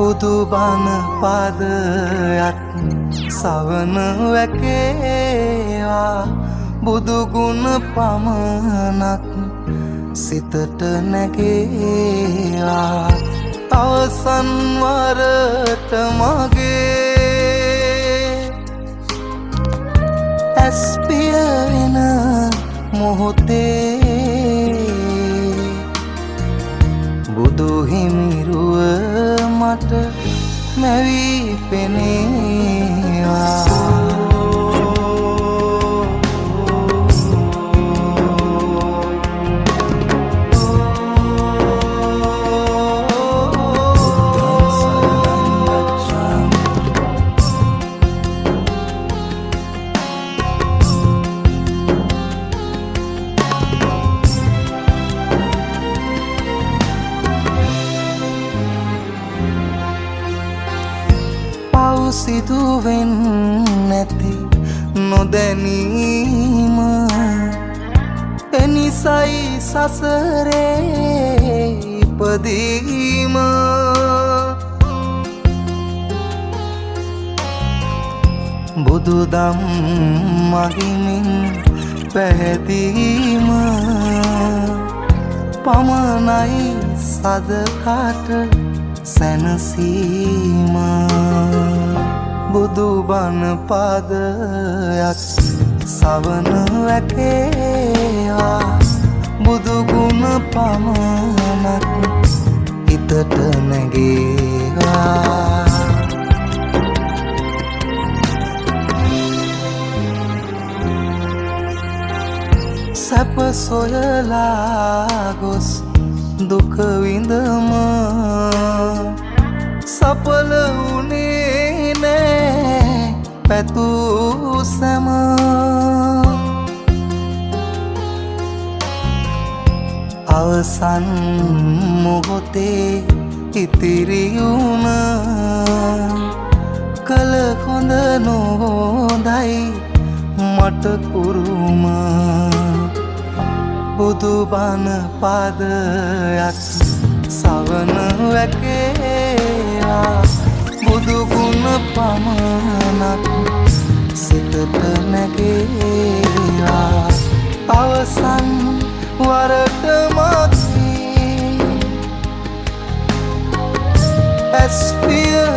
බුදු බණ පාදයක් සවන වැකේවා බුදු ගුණ පමණක් සිතට නැගේවා අවසන් වරට මගේ ඇස් පිය වෙන මොහොතේ බුදු හිමිරුව මට මැවී පෙනේවා සිදුවෙන් නැති නොදැනීම එනිසයි සසරේ ඉපදීම බුදුදම් මහිමින් පැහැදීම පමණයි සදහට සැනසීම බුදු බණ පාදයක් සවන වැකේවා බුදු ගුණ පමණක් හිතට නැගේවා සැප සොයලා ගොස් දුක විඳම සඵල වුණේ නෑ පැtuu සැම අවසන් මොහොතේ ඉතිරි වුණ කල හොඳ නොහොඳයි මට කුරුම බුදු බණ පාදයක් සවන වැකේවා බුදු ගුණ පමණක් සිතට නැගේවා අවසන් වරට මගේ ඇස් පිය